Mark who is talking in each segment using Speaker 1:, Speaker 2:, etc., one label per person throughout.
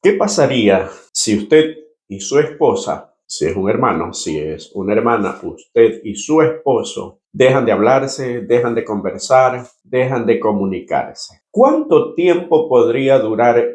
Speaker 1: ¿Qué pasaría si usted y su esposa, si es un hermano, si es una hermana, usted y su esposo dejan de hablarse, dejan de conversar, dejan de comunicarse? ¿Cuánto tiempo podría durar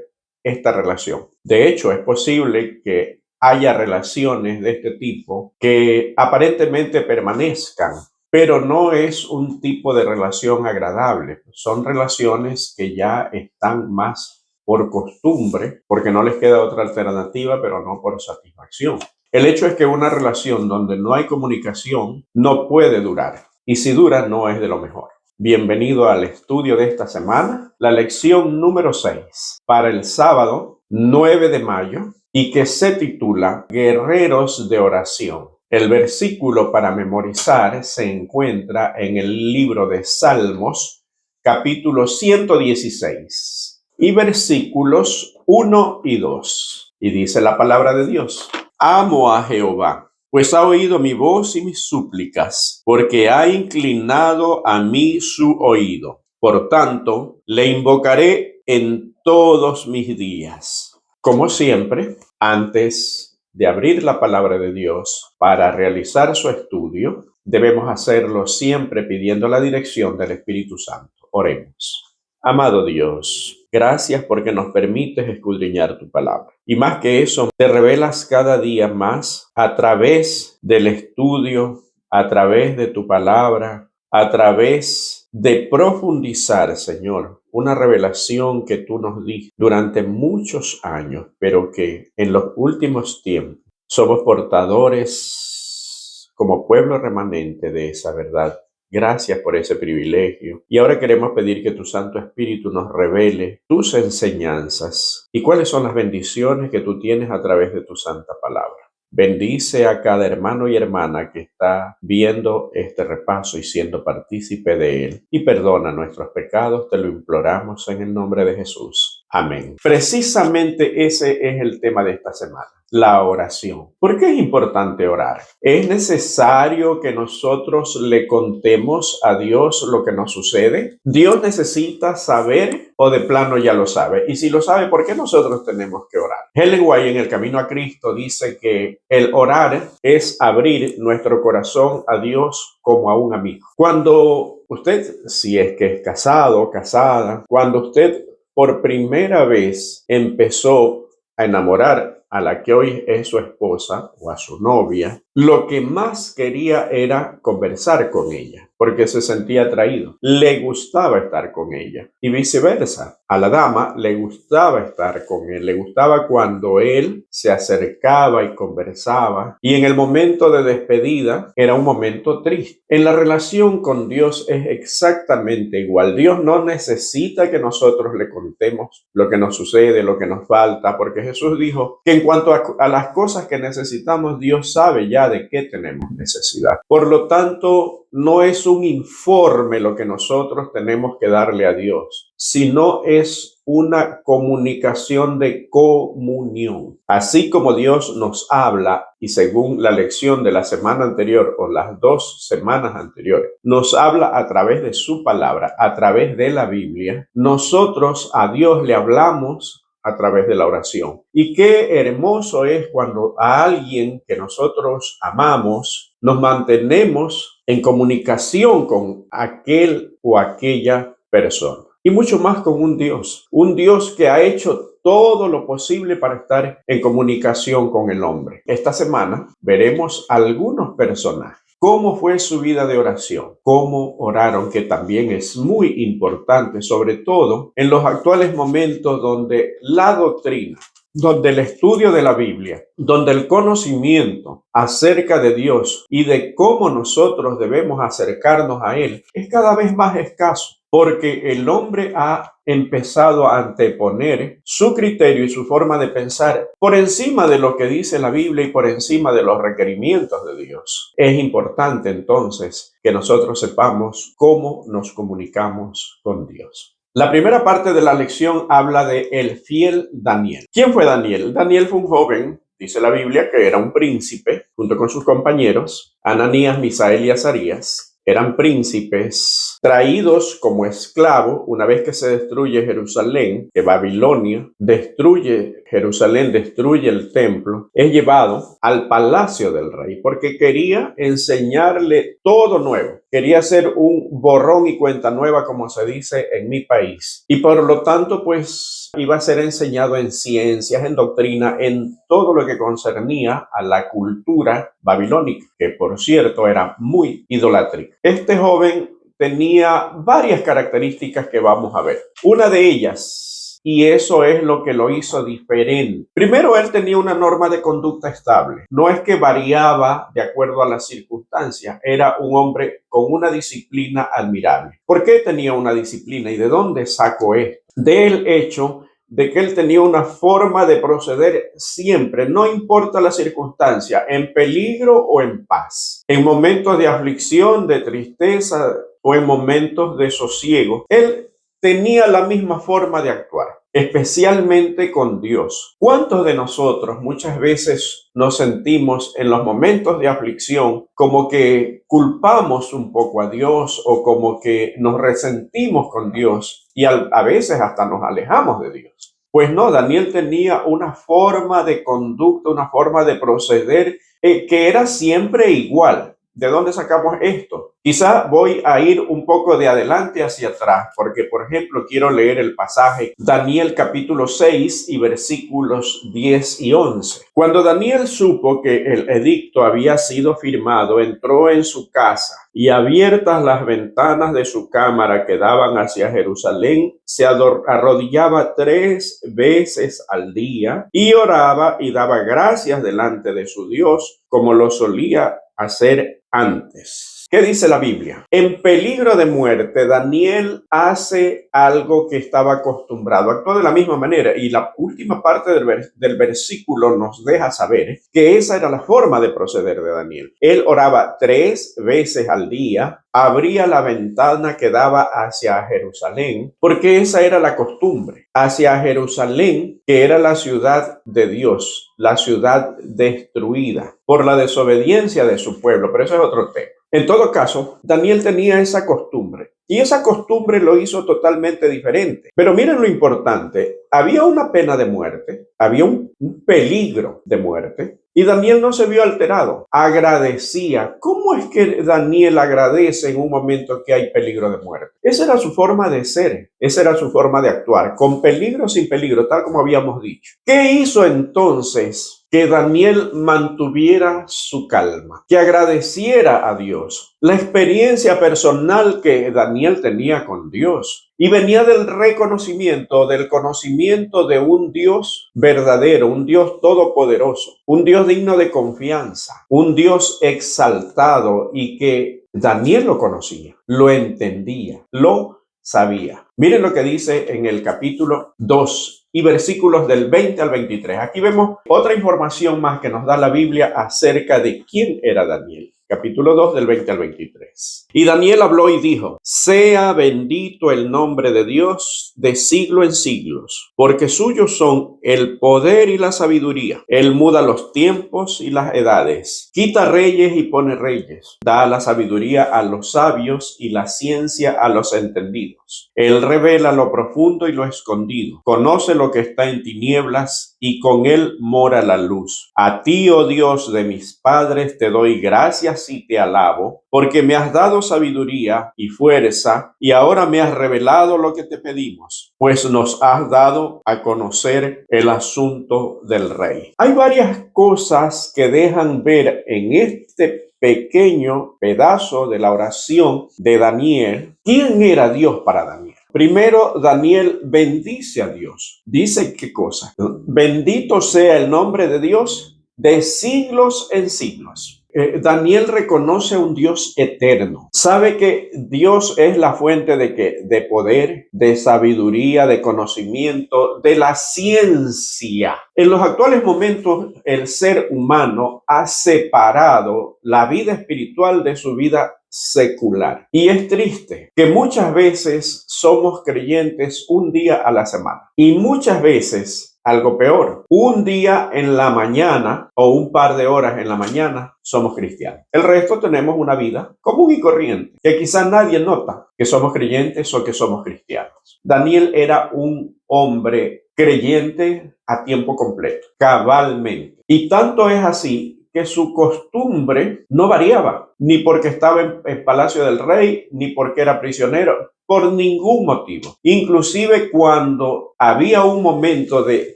Speaker 1: esta relación? De hecho, es posible que haya relaciones de este tipo que aparentemente permanezcan, pero no es un tipo de relación agradable. Son relaciones que ya están más por costumbre, porque no les queda otra alternativa, pero no por satisfacción. El hecho es que una relación donde no hay comunicación no puede durar, y si dura no es de lo mejor. Bienvenido al estudio de esta semana, la lección número 6 para el sábado 9 de mayo y que se titula Guerreros de Oración. El versículo para memorizar se encuentra en el libro de Salmos, capítulo 116 y versículos 1 y 2. Y dice la palabra de Dios: Amo a Jehová, pues ha oído mi voz y mis súplicas, porque ha inclinado a mí su oído. Por tanto, le invocaré en todos mis días. Como siempre, antes de abrir la palabra de Dios para realizar su estudio, debemos hacerlo siempre pidiendo la dirección del Espíritu Santo. Oremos. Amado Dios, gracias porque nos permites escudriñar tu palabra. Y más que eso, te revelas cada día más a través del estudio, a través de tu palabra, a través de profundizar, Señor, una revelación que tú nos diste durante muchos años, pero que en los últimos tiempos somos portadores como pueblo remanente de esa verdad. Gracias por ese privilegio. Y ahora queremos pedir que tu Santo Espíritu nos revele tus enseñanzas y cuáles son las bendiciones que tú tienes a través de tu santa palabra. Bendice a cada hermano y hermana que está viendo este repaso y siendo partícipe de él. Y perdona nuestros pecados, te lo imploramos en el nombre de Jesús. Amén. Precisamente ese es el tema de esta semana, la oración. ¿Por qué es importante orar? ¿Es necesario que nosotros le contemos a Dios lo que nos sucede? ¿Dios necesita saber o de plano ya lo sabe? Y si lo sabe, ¿por qué nosotros tenemos que orar? Helen White en El Camino a Cristo dice que el orar es abrir nuestro corazón a Dios como a un amigo. Cuando usted, si es que es casado o casada, cuando usted por primera vez empezó a enamorar a la que hoy es su esposa o a su novia, lo que más quería era conversar con ella, porque se sentía atraído. Le gustaba estar con ella y viceversa. A la dama le gustaba estar con él, le gustaba cuando él se acercaba y conversaba. Y en el momento de despedida era un momento triste. En la relación con Dios es exactamente igual. Dios no necesita que nosotros le contemos lo que nos sucede, lo que nos falta, porque Jesús dijo que en cuanto a las cosas que necesitamos, Dios sabe ya de qué tenemos necesidad. Por lo tanto, no es un informe lo que nosotros tenemos que darle a Dios, sino es una comunicación de comunión. Así como Dios nos habla, y según la lección de la semana anterior o las 2 semanas anteriores, nos habla a través de su palabra, a través de la Biblia, nosotros a Dios le hablamos a través de la oración. Y qué hermoso es cuando a alguien que nosotros amamos nos mantenemos en comunicación con aquel o aquella persona. Y mucho más con un Dios que ha hecho todo lo posible para estar en comunicación con el hombre. Esta semana veremos algunos personajes. ¿Cómo fue su vida de oración? ¿Cómo oraron? Que también es muy importante, sobre todo en los actuales momentos donde la doctrina, donde el estudio de la Biblia, donde el conocimiento acerca de Dios y de cómo nosotros debemos acercarnos a Él es cada vez más escaso, porque el hombre ha empezado a anteponer su criterio y su forma de pensar por encima de lo que dice la Biblia y por encima de los requerimientos de Dios. Es importante entonces que nosotros sepamos cómo nos comunicamos con Dios. La primera parte de la lección habla de el fiel Daniel. ¿Quién fue Daniel? Daniel fue un joven, dice la Biblia, que era un príncipe junto con sus compañeros, Ananías, Misael y Azarías. eran príncipes traídos como esclavos una vez que se destruye Jerusalén, que Babilonia destruye Jerusalén, destruye el templo, es llevado al palacio del rey porque quería enseñarle todo nuevo. Quería hacer un borrón y cuenta nueva, como se dice en mi país. Y por lo tanto, pues iba a ser enseñado en ciencias, en doctrina, en todo lo que concernía a la cultura babilónica, que por cierto era muy idolátrica. Este joven tenía varias características que vamos a ver. Una de ellas, y eso es lo que lo hizo diferente. Primero, él tenía una norma de conducta estable. No es que variaba de acuerdo a las circunstancias. Era un hombre con una disciplina admirable. ¿Por qué tenía una disciplina y de dónde sacó esto? Del hecho de que él tenía una forma de proceder siempre, no importa la circunstancia, en peligro o en paz, en momentos de aflicción, de tristeza o en momentos de sosiego. Él tenía la misma forma de actuar, especialmente con Dios. ¿Cuántos de nosotros muchas veces nos sentimos en los momentos de aflicción como que culpamos un poco a Dios o como que nos resentimos con Dios y a veces hasta nos alejamos de Dios? Pues no, Daniel tenía una forma de conducta, una forma de proceder que era siempre igual. ¿De dónde sacamos esto? Quizá voy a ir un poco de adelante hacia atrás, porque, por ejemplo, quiero leer el pasaje Daniel capítulo 6 y versículos 10 y 11. Cuando Daniel supo que el edicto había sido firmado, entró en su casa y abiertas las ventanas de su cámara que daban hacia Jerusalén, se arrodillaba 3 veces al día y oraba y daba gracias delante de su Dios, como lo solía hacer antes. ¿Qué dice la Biblia? En peligro de muerte, Daniel hace algo que estaba acostumbrado. Actuó de la misma manera y la última parte del versículo nos deja saber que esa era la forma de proceder de Daniel. Él oraba 3 veces al día, abría la ventana que daba hacia Jerusalén, porque esa era la costumbre, hacia Jerusalén, que era la ciudad de Dios, la ciudad destruida por la desobediencia de su pueblo, pero eso es otro tema. En todo caso, Daniel tenía esa costumbre y esa costumbre lo hizo totalmente diferente. Pero miren lo importante, había una pena de muerte, había un peligro de muerte y Daniel no se vio alterado, agradecía. ¿Cómo es que Daniel agradece en un momento que hay peligro de muerte? Esa era su forma de ser, esa era su forma de actuar, con peligro o sin peligro, tal como habíamos dicho. ¿Qué hizo entonces que Daniel mantuviera su calma, que agradeciera a Dios? La experiencia personal que Daniel tenía con Dios y venía del reconocimiento, del conocimiento de un Dios verdadero, un Dios todopoderoso, un Dios digno de confianza, un Dios exaltado y que Daniel lo conocía, lo entendía, lo sabía. Miren lo que dice en el capítulo 2 y versículos del 20 al 23. Aquí vemos otra información más que nos da la Biblia acerca de quién era Daniel. Capítulo 2 del 20 al 23. Y Daniel habló y dijo: sea bendito el nombre de Dios de siglo en siglos, porque suyos son el poder y la sabiduría. Él muda los tiempos y las edades, quita reyes y pone reyes, da la sabiduría a los sabios y la ciencia a los entendidos. Él revela lo profundo y lo escondido, conoce lo que está en tinieblas y con él mora la luz. A ti, oh Dios de mis padres, te doy gracias y te alabo, porque me has dado sabiduría y fuerza, y ahora me has revelado lo que te pedimos, pues nos has dado a conocer el asunto del rey. Hay varias cosas que dejan ver en este pequeño pedazo de la oración de Daniel quién era Dios para Daniel. Primero, Daniel bendice a Dios. Dice qué cosa: bendito sea el nombre de Dios de siglos en siglos. Daniel reconoce a un Dios eterno. Sabe que Dios es la fuente de ¿qué? De poder, de sabiduría, de conocimiento, de la ciencia. En los actuales momentos, el ser humano ha separado la vida espiritual de su vida secular. Y es triste que muchas veces somos creyentes un día a la semana y muchas veces algo peor. Un día en la mañana o un par de horas en la mañana somos cristianos. El resto tenemos una vida común y corriente, que quizás nadie nota que somos creyentes o que somos cristianos. Daniel era un hombre creyente a tiempo completo, cabalmente. Y tanto es así que su costumbre no variaba, ni porque estaba en el palacio del rey, ni porque era prisionero, por ningún motivo. Inclusive cuando había un momento de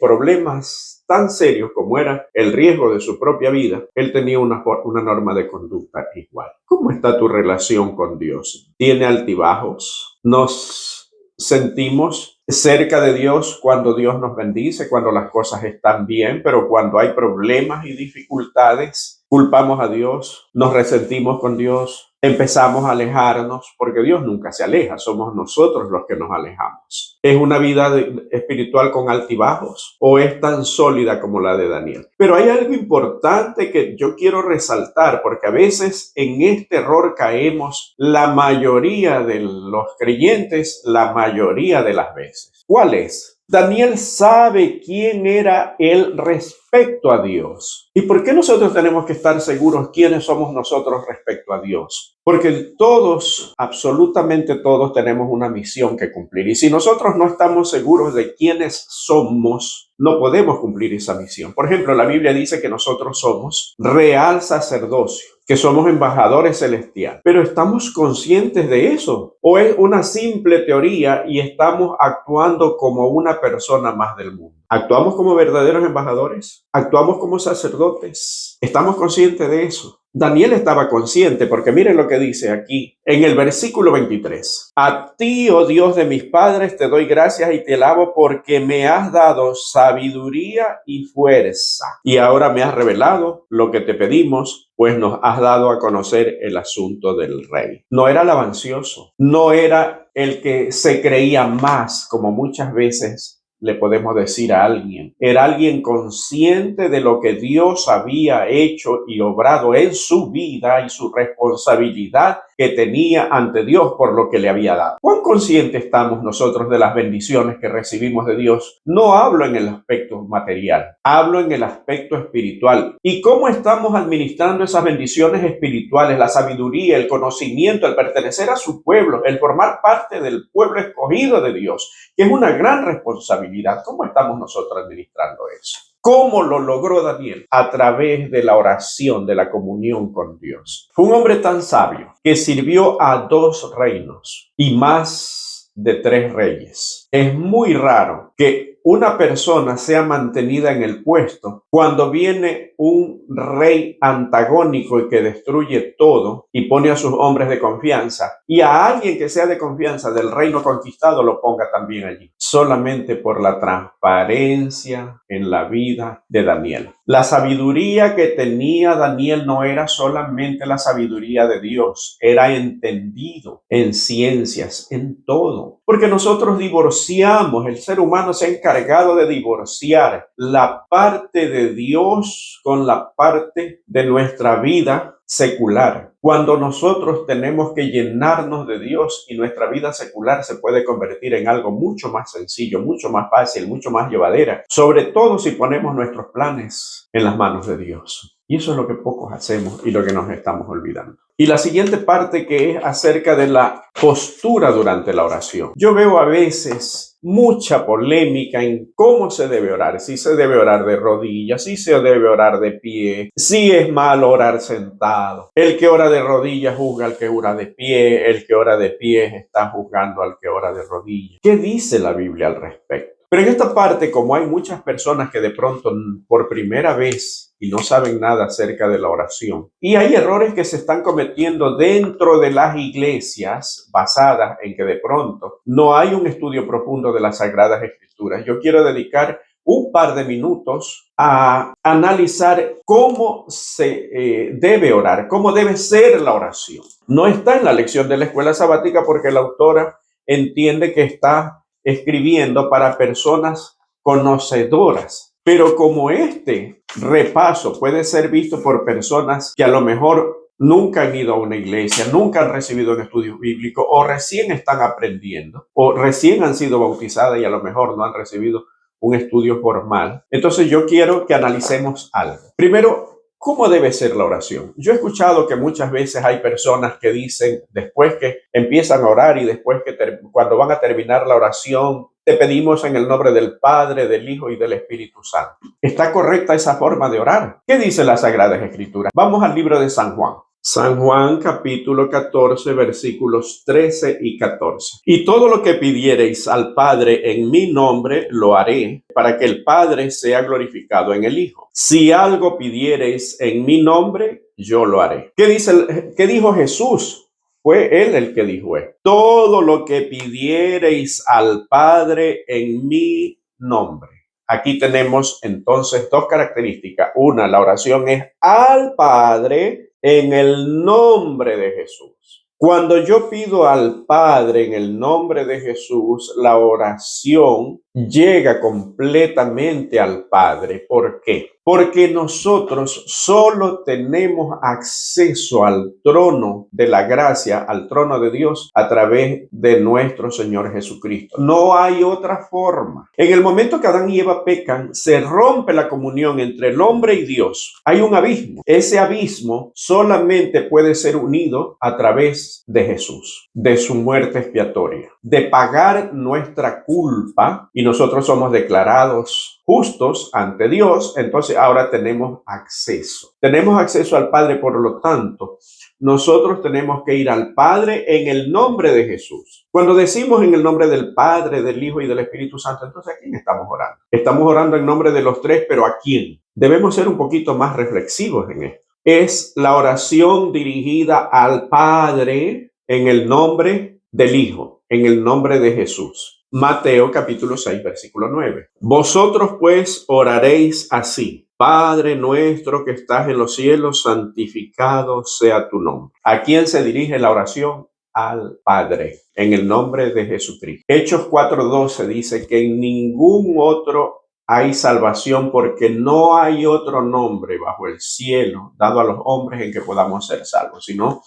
Speaker 1: problemas tan serios como era el riesgo de su propia vida, él tenía una norma de conducta igual. ¿Cómo está tu relación con Dios? ¿Tiene altibajos? ¿Nos sentimos cerca de Dios cuando Dios nos bendice, cuando las cosas están bien, pero cuando hay problemas y dificultades, culpamos a Dios, nos resentimos con Dios, empezamos a alejarnos, porque Dios nunca se aleja, somos nosotros los que nos alejamos? ¿Es una vida espiritual con altibajos o es tan sólida como la de Daniel? Pero hay algo importante que yo quiero resaltar, porque a veces en este error caemos la mayoría de los creyentes, la mayoría de las veces. ¿Cuál es? Daniel sabe quién era él respecto a Dios. ¿Y por qué nosotros tenemos que estar seguros quiénes somos nosotros respecto a Dios? Porque todos, absolutamente todos, tenemos una misión que cumplir. Y si nosotros no estamos seguros de quiénes somos, no podemos cumplir esa misión. Por ejemplo, la Biblia dice que nosotros somos real sacerdocio, que somos embajadores celestiales. Pero ¿estamos conscientes de eso? ¿O es una simple teoría y estamos actuando como una persona más del mundo? ¿Actuamos como verdaderos embajadores? ¿Actuamos como sacerdotes? ¿Estamos conscientes de eso? Daniel estaba consciente, porque miren lo que dice aquí en el versículo 23. A ti, oh Dios de mis padres, te doy gracias y te alabo porque me has dado sabiduría y fuerza. Y ahora me has revelado lo que te pedimos, pues nos has dado a conocer el asunto del rey. No era alabancioso, no era el que se creía más, como muchas veces le podemos decir a alguien. Era alguien consciente de lo que Dios había hecho y obrado en su vida y su responsabilidad que tenía ante Dios por lo que le había dado. ¿Cuán conscientes estamos nosotros de las bendiciones que recibimos de Dios? No hablo en el aspecto material, hablo en el aspecto espiritual. ¿Y cómo estamos administrando esas bendiciones espirituales? La sabiduría, el conocimiento, el pertenecer a su pueblo, el formar parte del pueblo escogido de Dios, que es una gran responsabilidad. ¿Cómo estamos nosotros administrando eso? ¿Cómo lo logró Daniel? A través de la oración, de la comunión con Dios. Fue un hombre tan sabio que sirvió a 2 reinos y más de 3 reyes. Es muy raro que una persona sea mantenida en el puesto cuando viene un rey antagónico y que destruye todo y pone a sus hombres de confianza, y a alguien que sea de confianza del reino conquistado lo ponga también allí, solamente por la transparencia en la vida de Daniel. La sabiduría que tenía Daniel no era solamente la sabiduría de Dios, era entendido en ciencias, en todo, porque nosotros divorciamos, el ser humano se ha encargado de divorciar la parte de Dios con la parte de nuestra vida secular. Cuando nosotros tenemos que llenarnos de Dios y nuestra vida secular se puede convertir en algo mucho más sencillo, mucho más fácil, mucho más llevadera, sobre todo si ponemos nuestros planes en las manos de Dios. Y eso es lo que pocos hacemos y lo que nos estamos olvidando. Y la siguiente parte, que es acerca de la postura durante la oración. Yo veo a veces mucha polémica en cómo se debe orar, si se debe orar de rodillas, si se debe orar de pie, si es malo orar sentado. El que ora de rodillas juzga al que ora de pie, el que ora de pie está juzgando al que ora de rodillas. ¿Qué dice la Biblia al respecto? Pero en esta parte, como hay muchas personas que de pronto por primera vez y no saben nada acerca de la oración, y hay errores que se están cometiendo dentro de las iglesias basadas en que de pronto no hay un estudio profundo de las Sagradas Escrituras, yo quiero dedicar un par de minutos a analizar cómo se debe orar, cómo debe ser la oración. No está en la lección de la escuela sabática porque la autora entiende que está escribiendo para personas conocedoras. Pero como este repaso puede ser visto por personas que a lo mejor nunca han ido a una iglesia, nunca han recibido un estudio bíblico o recién están aprendiendo o recién han sido bautizadas y a lo mejor no han recibido un estudio formal. Entonces yo quiero que analicemos algo. Primero, ¿cómo debe ser la oración? Yo he escuchado que muchas veces hay personas que dicen, después que empiezan a orar y después que cuando van a terminar la oración, te pedimos en el nombre del Padre, del Hijo y del Espíritu Santo. ¿Está correcta esa forma de orar? ¿Qué dice las Sagradas Escrituras? Vamos al libro de San Juan. San Juan capítulo 14 versículos 13 y 14. Y todo lo que pidiereis al Padre en mi nombre lo haré, para que el Padre sea glorificado en el Hijo. Si algo pidiereis en mi nombre, yo lo haré. ¿Qué dijo Jesús? Fue él el que dijo esto. Todo lo que pidiereis al Padre en mi nombre. Aquí tenemos entonces dos características. Una, la oración es al Padre en el nombre de Jesús. Cuando yo pido al Padre en el nombre de Jesús, la oración llega completamente al Padre. ¿Por qué? Porque nosotros solo tenemos acceso al trono de la gracia, al trono de Dios, a través de nuestro Señor Jesucristo. No hay otra forma. En el momento que Adán y Eva pecan, se rompe la comunión entre el hombre y Dios. Hay un abismo. Ese abismo solamente puede ser unido a través de Jesús, de su muerte expiatoria, de pagar nuestra culpa, y nosotros somos declarados justos ante Dios. Entonces ahora tenemos acceso. Tenemos acceso al Padre, por lo tanto, nosotros tenemos que ir al Padre en el nombre de Jesús. Cuando decimos en el nombre del Padre, del Hijo y del Espíritu Santo, entonces ¿a quién estamos orando? Estamos orando en nombre de los tres, pero ¿a quién? Debemos ser un poquito más reflexivos en esto. Es la oración dirigida al Padre en el nombre del Hijo, en el nombre de Jesús. Mateo capítulo 6, versículo 9. Vosotros pues oraréis así: Padre nuestro que estás en los cielos, santificado sea tu nombre. ¿A quién se dirige la oración? Al Padre, en el nombre de Jesucristo. Hechos 4:12 dice que en ningún otro hay salvación, porque no hay otro nombre bajo el cielo dado a los hombres en que podamos ser salvos, sino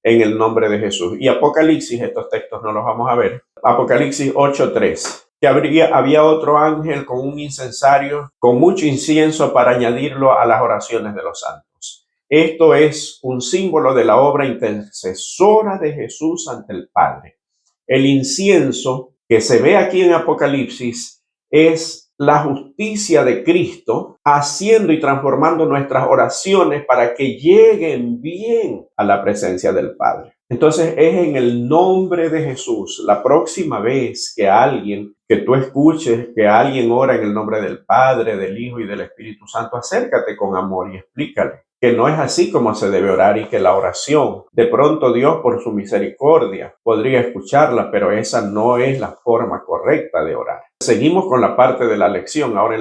Speaker 1: en el nombre de Jesús. Y Apocalipsis, estos textos no los vamos a ver. Apocalipsis 8:3, que había otro ángel con un incensario, con mucho incienso para añadirlo a las oraciones de los santos. Esto es un símbolo de la obra intercesora de Jesús ante el Padre. El incienso que se ve aquí en Apocalipsis es la justicia de Cristo haciendo y transformando nuestras oraciones para que lleguen bien a la presencia del Padre. Entonces es en el nombre de Jesús. La próxima vez que tú escuches que alguien ora en el nombre del Padre, del Hijo y del Espíritu Santo, acércate con amor y explícale que no es así como se debe orar, y que la oración, de pronto Dios por su misericordia podría escucharla, pero esa no es la forma correcta de orar. Seguimos con la parte de la lección. Ahora,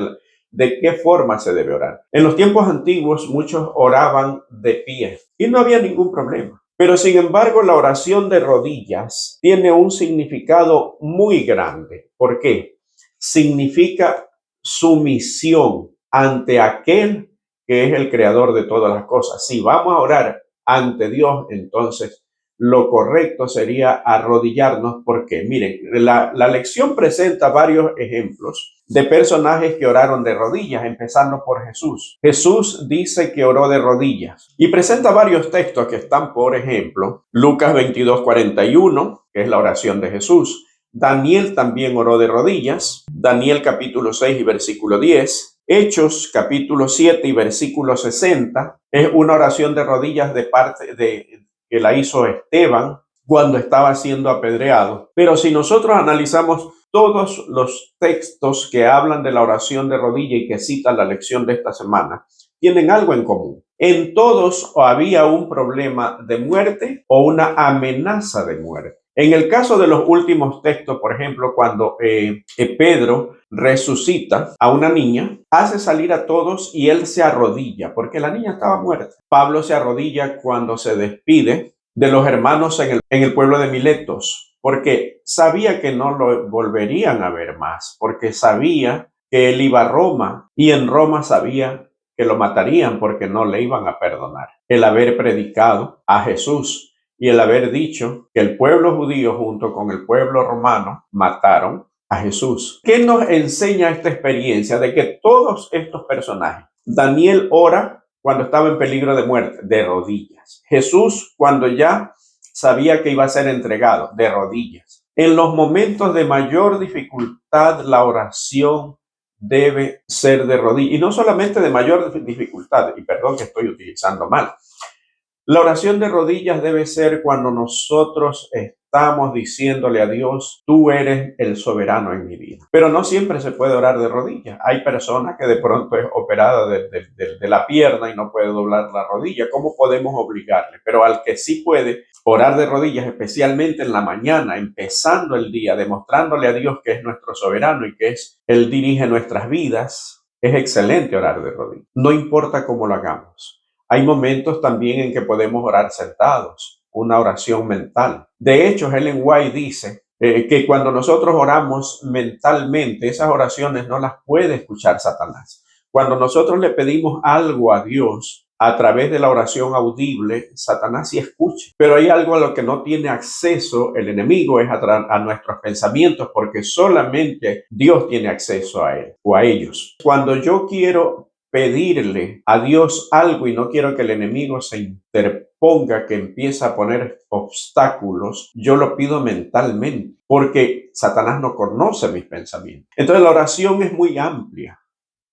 Speaker 1: ¿de qué forma se debe orar? En los tiempos antiguos muchos oraban de pie y no había ningún problema. Pero sin embargo, la oración de rodillas tiene un significado muy grande. ¿Por qué? Significa sumisión ante aquel que es el creador de todas las cosas. Si vamos a orar ante Dios, entonces lo correcto sería arrodillarnos, porque miren, la lección presenta varios ejemplos de personajes que oraron de rodillas, empezando por Jesús. Jesús dice que oró de rodillas y presenta varios textos que están, por ejemplo, Lucas 22:41, que es la oración de Jesús. Daniel también oró de rodillas, Daniel capítulo 6 y versículo 10. Hechos capítulo 7 y versículo 60 es una oración de rodillas que la hizo Esteban cuando estaba siendo apedreado. Pero si nosotros analizamos todos los textos que hablan de la oración de rodilla y que citan la lección de esta semana, tienen algo en común. En todos había un problema de muerte o una amenaza de muerte. En el caso de los últimos textos, por ejemplo, cuando Pedro resucita a una niña, hace salir a todos y él se arrodilla porque la niña estaba muerta. Pablo se arrodilla cuando se despide de los hermanos en el pueblo de Miletos, porque sabía que no lo volverían a ver más, porque sabía que él iba a Roma y en Roma sabía que lo matarían porque no le iban a perdonar. El haber predicado a Jesús y el haber dicho que el pueblo judío junto con el pueblo romano mataron a Jesús. ¿Qué nos enseña esta experiencia de que todos estos personajes, Daniel ora cuando estaba en peligro de muerte, de rodillas. Jesús cuando ya sabía que iba a ser entregado, de rodillas. En los momentos de mayor dificultad, la oración debe ser de rodillas. Y no solamente de mayor dificultad, y perdón que estoy utilizando mal. La oración de rodillas debe ser cuando nosotros estamos diciéndole a Dios, tú eres el soberano en mi vida. Pero no siempre se puede orar de rodillas. Hay personas que de pronto es operada de la pierna y no puede doblar la rodilla. ¿Cómo podemos obligarle? Pero al que sí puede orar de rodillas, especialmente en la mañana, empezando el día, demostrándole a Dios que es nuestro soberano y que Él dirige nuestras vidas, es excelente orar de rodillas. No importa cómo lo hagamos. Hay momentos también en que podemos orar sentados, una oración mental. De hecho, Ellen White dice que cuando nosotros oramos mentalmente, esas oraciones no las puede escuchar Satanás. Cuando nosotros le pedimos algo a Dios a través de la oración audible, Satanás sí escucha. Pero hay algo a lo que no tiene acceso el enemigo, es a nuestros pensamientos, porque solamente Dios tiene acceso a él o a ellos. Cuando yo quiero pedirle a Dios algo y no quiero que el enemigo se interponga, que empiece a poner obstáculos, yo lo pido mentalmente, porque Satanás no conoce mis pensamientos. Entonces la oración es muy amplia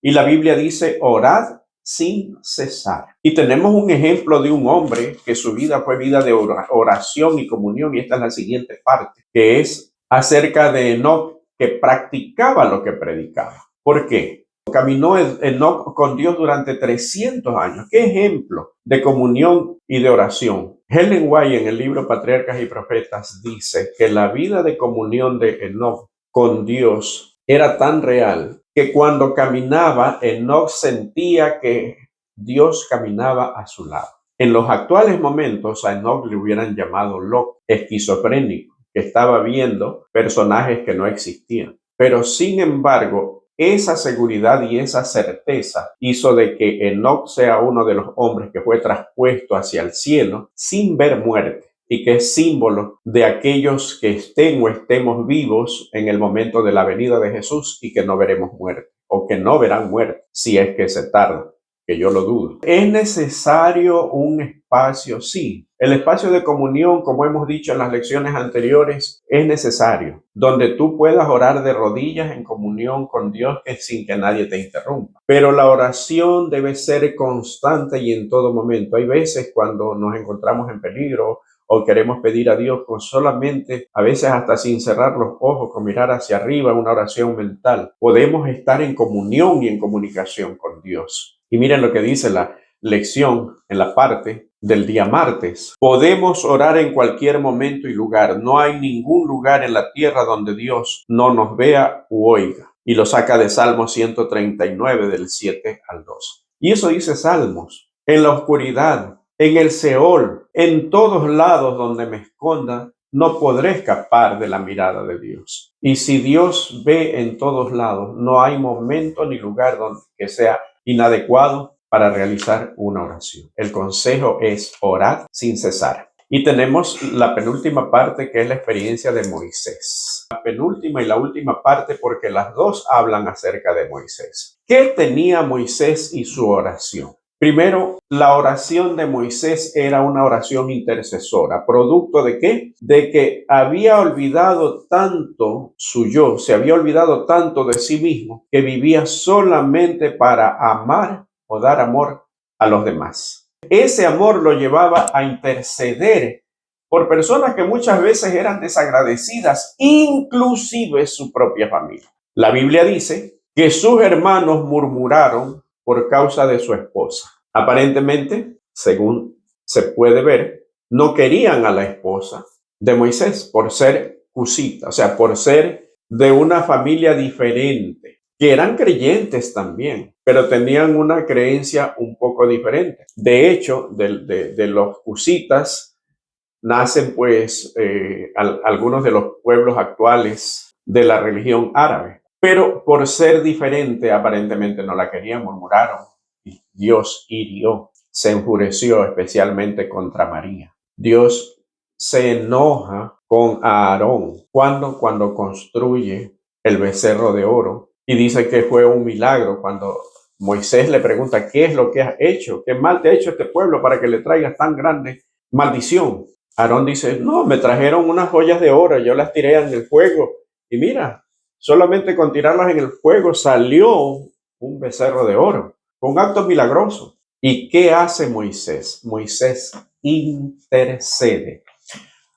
Speaker 1: y la Biblia dice, orad sin cesar. Y tenemos un ejemplo de un hombre que su vida fue vida de oración y comunión, y esta es la siguiente parte, que es acerca de Enoc, que practicaba lo que predicaba. ¿Por qué? Caminó Enoc con Dios durante 300 años. ¿Qué ejemplo de comunión y de oración? Ellen White en el libro Patriarcas y Profetas dice que la vida de comunión de Enoc con Dios era tan real que cuando caminaba, Enoc sentía que Dios caminaba a su lado. En los actuales momentos a Enoc le hubieran llamado loco, esquizofrénico, que estaba viendo personajes que no existían. Pero sin embargo, esa seguridad y esa certeza hizo de que Enoc sea uno de los hombres que fue traspuesto hacia el cielo sin ver muerte, y que es símbolo de aquellos que estén o estemos vivos en el momento de la venida de Jesús y que no veremos muerte, o que no verán muerte si es que se tarda, que yo lo dudo. ¿Es necesario un espacio? Sí. El espacio de comunión, como hemos dicho en las lecciones anteriores, es necesario, donde tú puedas orar de rodillas en comunión con Dios sin que nadie te interrumpa. Pero la oración debe ser constante y en todo momento. Hay veces cuando nos encontramos en peligro o queremos pedir a Dios con solamente, a veces hasta sin cerrar los ojos, con mirar hacia arriba, una oración mental, podemos estar en comunión y en comunicación con Dios. Y miren lo que dice la lección en la parte del día martes. Podemos orar en cualquier momento y lugar. No hay ningún lugar en la tierra donde Dios no nos vea u oiga. Y lo saca de Salmo 139 del 7 al 12. Y eso dice Salmos. En la oscuridad, en el Seol, en todos lados donde me esconda, no podré escapar de la mirada de Dios. Y si Dios ve en todos lados, no hay momento ni lugar donde que sea inadecuado para realizar una oración. El consejo es orar sin cesar. Y tenemos la penúltima parte, que es la experiencia de Moisés. La penúltima y la última parte, porque las dos hablan acerca de Moisés. ¿Qué tenía Moisés y su oración? Primero, la oración de Moisés era una oración intercesora. ¿Producto de qué? De que había olvidado tanto su yo, se había olvidado tanto de sí mismo, que vivía solamente para amar o dar amor a los demás. Ese amor lo llevaba a interceder por personas que muchas veces eran desagradecidas, inclusive su propia familia. La Biblia dice que sus hermanos murmuraron por causa de su esposa. Aparentemente, según se puede ver, no querían a la esposa de Moisés por ser cusita, o sea, por ser de una familia diferente, que eran creyentes también, pero tenían una creencia un poco diferente. De hecho, de los cusitas nacen pues algunos de los pueblos actuales de la religión árabe. Pero por ser diferente, aparentemente no la querían, murmuraron. Y Dios hirió, se enfureció especialmente contra María. Dios se enoja con Aarón cuando construye el becerro de oro. Y dice que fue un milagro cuando Moisés le pregunta, ¿qué es lo que has hecho? ¿Qué mal te ha hecho este pueblo para que le traigas tan grande maldición? Aarón dice, no, me trajeron unas joyas de oro, yo las tiré en el fuego. Y mira, solamente con tirarlas en el fuego salió un becerro de oro. Fue un acto milagroso. ¿Y qué hace Moisés? Moisés intercede.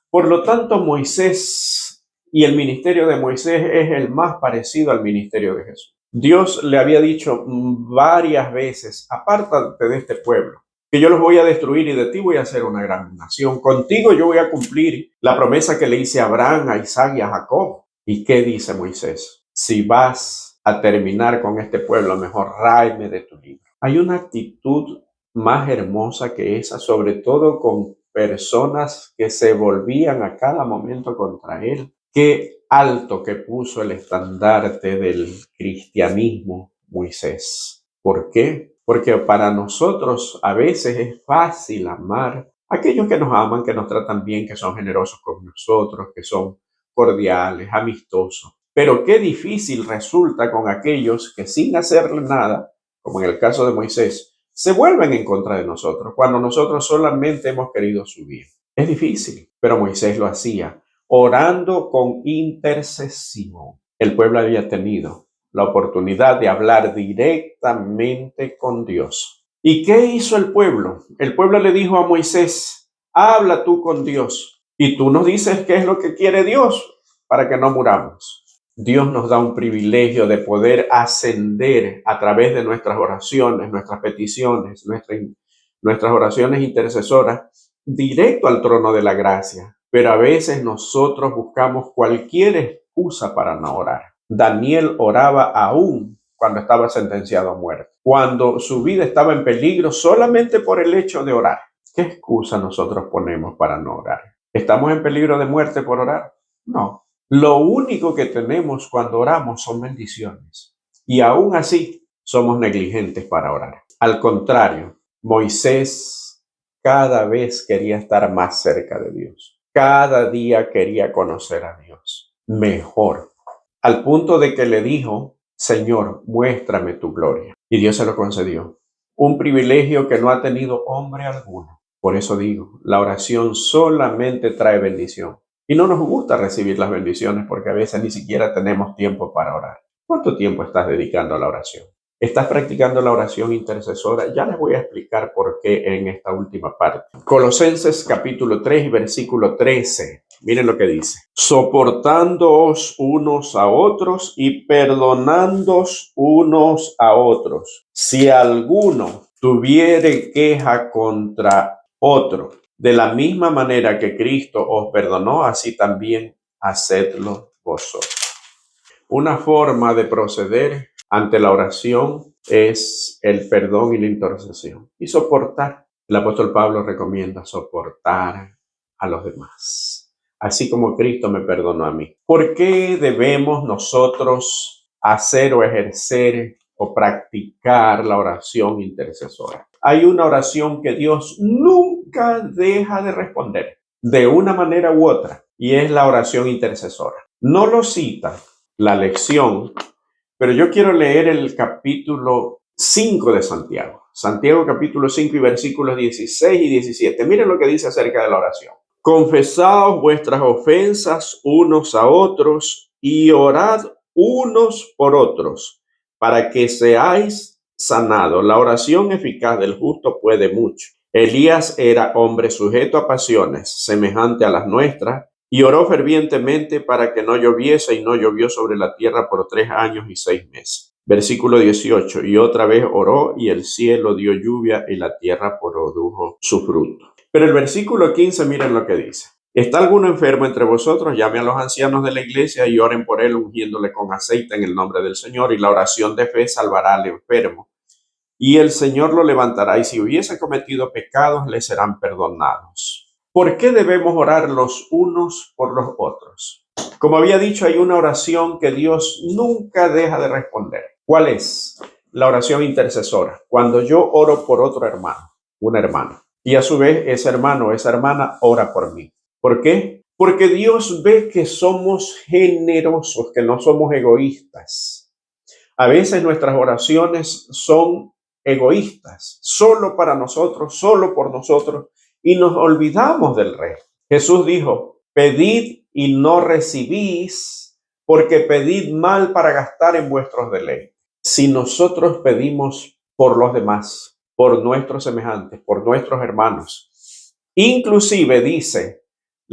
Speaker 1: Por lo tanto, Moisés y el ministerio de Moisés es el más parecido al ministerio de Jesús. Dios le había dicho varias veces, apártate de este pueblo, que yo los voy a destruir y de ti voy a hacer una gran nación. Contigo yo voy a cumplir la promesa que le hice a Abraham, a Isaac y a Jacob. ¿Y qué dice Moisés? Si vas a terminar con este pueblo, mejor ráeme de tu libro. Hay una actitud más hermosa que esa, sobre todo con personas que se volvían a cada momento contra él. Qué alto que puso el estandarte del cristianismo Moisés. ¿Por qué? Porque para nosotros a veces es fácil amar a aquellos que nos aman, que nos tratan bien, que son generosos con nosotros, que son cordiales, amistosos. Pero qué difícil resulta con aquellos que sin hacerle nada, como en el caso de Moisés, se vuelven en contra de nosotros cuando nosotros solamente hemos querido subir. Es difícil, pero Moisés lo hacía, orando con intercesión. El pueblo había tenido la oportunidad de hablar directamente con Dios. ¿Y qué hizo el pueblo? El pueblo le dijo a Moisés, habla tú con Dios y tú nos dices qué es lo que quiere Dios para que no muramos. Dios nos da un privilegio de poder ascender a través de nuestras oraciones, nuestras peticiones, nuestras oraciones intercesoras, directo al trono de la gracia. Pero a veces nosotros buscamos cualquier excusa para no orar. Daniel oraba aún cuando estaba sentenciado a muerte, cuando su vida estaba en peligro solamente por el hecho de orar. ¿Qué excusa nosotros ponemos para no orar? ¿Estamos en peligro de muerte por orar? No. Lo único que tenemos cuando oramos son bendiciones. Y aún así somos negligentes para orar. Al contrario, Moisés cada vez quería estar más cerca de Dios. Cada día quería conocer a Dios mejor. Al punto de que le dijo, Señor, muéstrame tu gloria. Y Dios se lo concedió. Un privilegio que no ha tenido hombre alguno. Por eso digo, la oración solamente trae bendición. Y no nos gusta recibir las bendiciones porque a veces ni siquiera tenemos tiempo para orar. ¿Cuánto tiempo estás dedicando a la oración? ¿Estás practicando la oración intercesora? Ya les voy a explicar por qué en esta última parte. Colosenses capítulo 3, versículo 13. Miren lo que dice. Soportándoos unos a otros y perdonándoos unos a otros. Si alguno tuviere queja contra otro, de la misma manera que Cristo os perdonó, así también hacedlo vosotros. Una forma de proceder ante la oración es el perdón y la intercesión. Y soportar. El apóstol Pablo recomienda soportar a los demás, así como Cristo me perdonó a mí. ¿Por qué debemos nosotros hacer o ejercer o practicar la oración intercesora? Hay una oración que Dios nunca deja de responder, de una manera u otra, y es la oración intercesora. No lo cita la lección, pero yo quiero leer el capítulo 5 de Santiago. Santiago capítulo 5 y versículos 16 y 17. Miren lo que dice acerca de la oración. Confesaos vuestras ofensas unos a otros y orad unos por otros para que seáis sanados. La oración eficaz del justo puede mucho. Elías era hombre sujeto a pasiones semejante a las nuestras y oró fervientemente para que no lloviese y no llovió sobre la tierra por 3 años y 6 meses. Versículo 18. Y otra vez oró y el cielo dio lluvia y la tierra produjo su fruto. Pero el versículo 15, miren lo que dice. ¿Está alguno enfermo entre vosotros? Llame a los ancianos de la iglesia y oren por él, ungiéndole con aceite en el nombre del Señor. Y la oración de fe salvará al enfermo. Y el Señor lo levantará. Y si hubiese cometido pecados, le serán perdonados. ¿Por qué debemos orar los unos por los otros? Como había dicho, hay una oración que Dios nunca deja de responder. ¿Cuál es? La oración intercesora. Cuando yo oro por otro hermano, una hermana. Y a su vez ese hermano o esa hermana ora por mí. ¿Por qué? Porque Dios ve que somos generosos, que no somos egoístas. A veces nuestras oraciones son egoístas, solo para nosotros, solo por nosotros, y nos olvidamos del resto. Jesús dijo, pedid y no recibís, porque pedid mal para gastar en vuestros deleites. Si nosotros pedimos por los demás, por nuestros semejantes, por nuestros hermanos, inclusive dice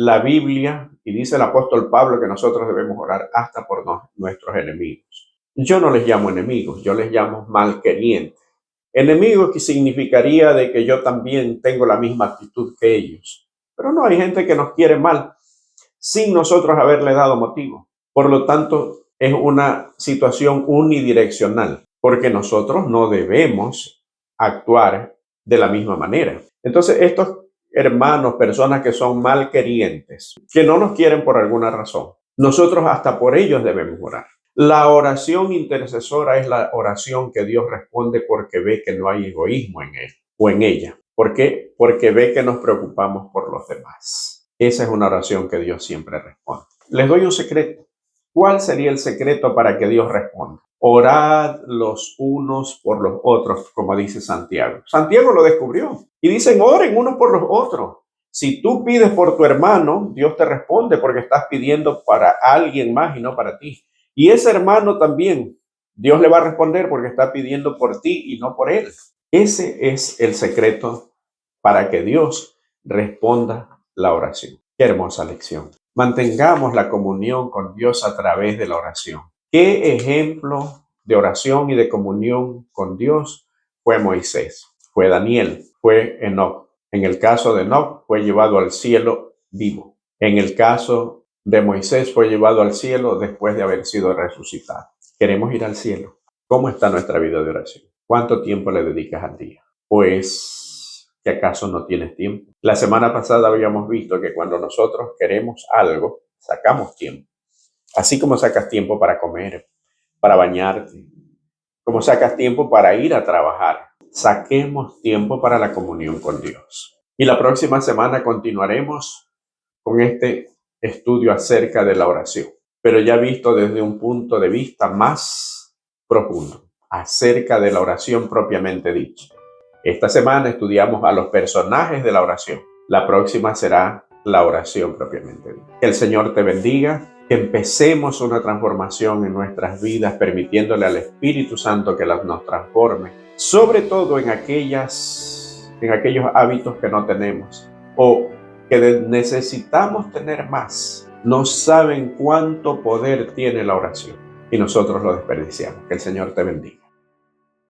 Speaker 1: la Biblia y dice el apóstol Pablo que nosotros debemos orar hasta por nuestros enemigos. Yo no les llamo enemigos, yo les llamo malquerientes. Enemigo que significaría de que yo también tengo la misma actitud que ellos. Pero no, hay gente que nos quiere mal sin nosotros haberle dado motivo. Por lo tanto, es una situación unidireccional, porque nosotros no debemos actuar de la misma manera. Entonces, estos hermanos, personas que son malquerientes, que no nos quieren por alguna razón, nosotros hasta por ellos debemos orar. La oración intercesora es la oración que Dios responde porque ve que no hay egoísmo en él o en ella. ¿Por qué? Porque ve que nos preocupamos por los demás. Esa es una oración que Dios siempre responde. Les doy un secreto. ¿Cuál sería el secreto para que Dios responda? Orad los unos por los otros, como dice Santiago. Santiago lo descubrió. Y dicen, oren unos por los otros. Si tú pides por tu hermano, Dios te responde porque estás pidiendo para alguien más y no para ti. Y ese hermano también, Dios le va a responder porque está pidiendo por ti y no por él. Ese es el secreto para que Dios responda la oración. Qué hermosa lección. Mantengamos la comunión con Dios a través de la oración. ¿Qué ejemplo de oración y de comunión con Dios fue Moisés? Fue Daniel, fue Enoc. En el caso de Enoc fue llevado al cielo vivo. En el caso de Moisés fue llevado al cielo después de haber sido resucitado. Queremos ir al cielo. ¿Cómo está nuestra vida de oración? ¿Cuánto tiempo le dedicas al día? Pues, ¿que acaso no tienes tiempo? La semana pasada habíamos visto que cuando nosotros queremos algo, sacamos tiempo. Así como sacas tiempo para comer, para bañarte, como sacas tiempo para ir a trabajar. Saquemos tiempo para la comunión con Dios. Y la próxima semana continuaremos con este estudio acerca de la oración, pero ya visto desde un punto de vista más profundo, acerca de la oración propiamente dicha. Esta semana estudiamos a los personajes de la oración. La próxima será la oración propiamente dicha. Que el Señor te bendiga, que empecemos una transformación en nuestras vidas, permitiéndole al Espíritu Santo que nos transforme, sobre todo en aquellos hábitos que no tenemos o que necesitamos tener más. No saben cuánto poder tiene la oración y nosotros lo desperdiciamos. Que el Señor te bendiga.